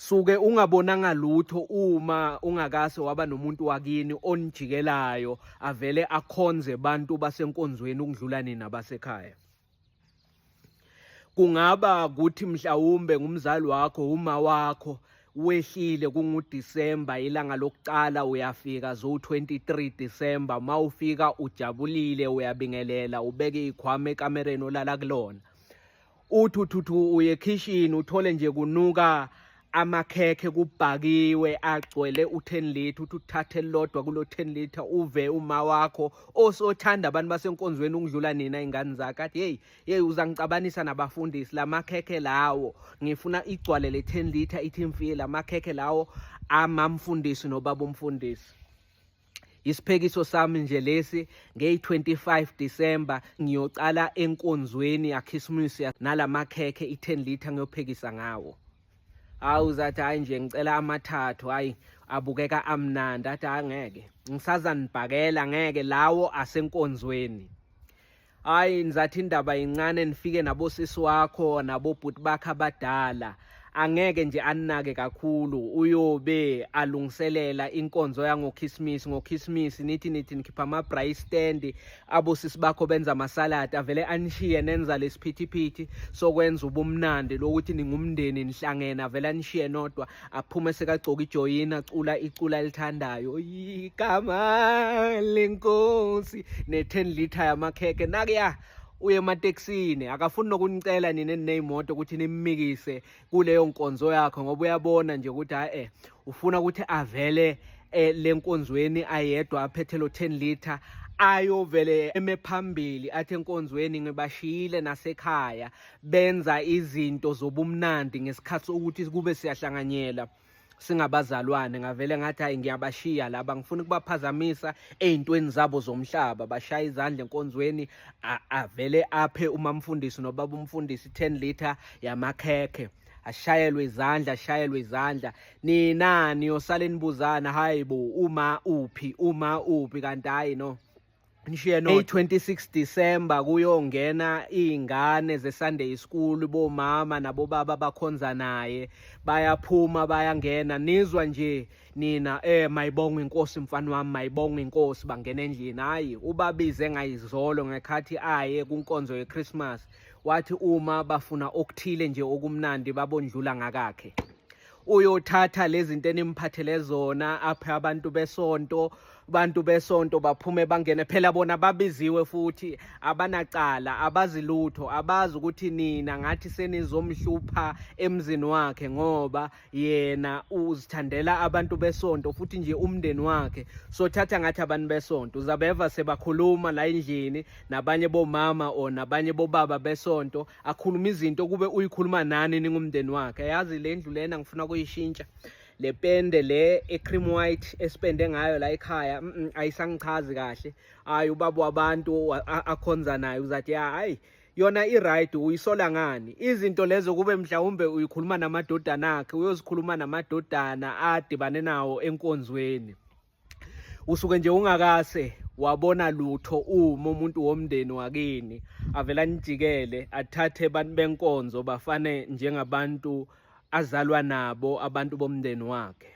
Suke ungabonanga lutho uma ungakase waba nomuntu wakini onijikelayo avele akhonze bantu basenkonzweni ukudlula nina basekhaya. Kungaba ukuthi mhlawumbe ngumzali wakho, uma wakho wehlile kunguDisemba, ilanga lokuqala uyafika zo-23 Disemba, mawufika ujabulile uyabingelela ubeke ikhwama ekamereni olala kulona. Uthi uthuthu uye ekhishini uthole nje kunuka amakhekhe kubhakiwe agcwele u10 litha, uthi uthathe elilodwa kulo 10 litha uve uma wakho osothanda abantu basenkonzweni ukudlula nina ingane zakhe athi hey uzangicabanisa nabafundisi, la makhekhe lawo ngifuna igcwale le 10 litha ithi mfile, la makhekhe lawo amamfundisi nobaba umfundisi. Isiphekiso sami nje lesi ngeyi-25 Disemba ngiyocala enkonzweni yakhisimusi nalamakhekhe i10 litha ngiyophekisa ngawo. Uzathi hayi nje ngicela amathathu, hayi abukeka amnandi, athi angeke ngisazanibhakela, ngeke lawo asenkonzweni. Hayi nizathi indaba incane nifike nabosisi wakho nabobhuti bakho abadala, angeke nje aninake kakhulu, uyobe alungiselela inkonzo yangokhisimusi. Ngokhisimusi nithi nikhipha ama-braai stand, abosisi bakho benza amasaladi, avele anishiye nenza lesiphithiphithi sokwenza ubumnandi lokuthi ningumndeni nihlangene, avele anishiye nodwa aphume sekagcoka ijoyini acula icula elithandayo, igama lenkosi, ne-10 litha yamakhekhe. Nakuya uye ematekisini akafuni nokunicela nina eney'moto ukuthi nimmikise kuleyo nkonzo yakho, ngoba uyabona nje ukuthi ufuna ukuthi avele le nkonzweni ayedwa aphethe lo 10 litha ayovele eme phambili athi enkonzweni ngibashiyile nasekhaya benza izinto zobumnandi ngesikhathi sokuthi kube siyahlanganyela singabazalwane. Ngavele ngathi hayi ngiyabashiya laba, ngifuna ukubaphazamisa ey'ntweni zabo zomhlaba, bashaya izandla enkonzweni, avele aphe umamfundisi nobaba umfundisi 10 litha yamakhekhe, ashayelwe izandla. Nina niyosale nibuzana, hayi bo uma uphi, kanti hayi no nishiye no. 26 Disemba kuyongena iy'ngane ze-Sunday school, bomama nabobaba bakhonza naye, bayaphuma bayangena, nizwa nje nina mayibonge inkosi mfana wami, mayibonge inkosi, bangena endlini. Hayi ubabize ngayizolo ngekhathi aye kunkonzo yeChristmas, wathi uma bafuna okuthile nje okumnandi babondlula ngakakhe, uyothatha lezi zinto enimphathele zona apha abantu besonto baphume bangene, phela bona babiziwe futhi abanacala, abazi lutho, abazi ukuthi nina ngathi senizomhlupha emzini wakhe ngoba yena uzithandela abantu besonto futhi nje umndeni wakhe. So thatha ngathi abantu besonto uzabeva sebakhuluma la endlini nabanye bomama or nabanye bobaba besonto, akhuluma izinto kube uyikhuluma nani ningumndeni wakhe. Yazi le ndlu lena ngifuna kuyishintsha, le pende le e-cream white esipende ngayo la ekhaya ayisangichazi kahle. Hayi ubaba wabantu akhonza naye uzathi hayi yona i-right, uyisola ngani izinto lezo? Kube mhlawumbe uyikhuluma namadodana akhe, uyozikhuluma namadodana adibane nawo enkonzweni. Usuke nje ungakase wabona lutho uma umuntu womndeni wakini avela nijikele athathe abantu benkonzo bafane njengabantu azalwa nabo, abantu bomndeni wakhe.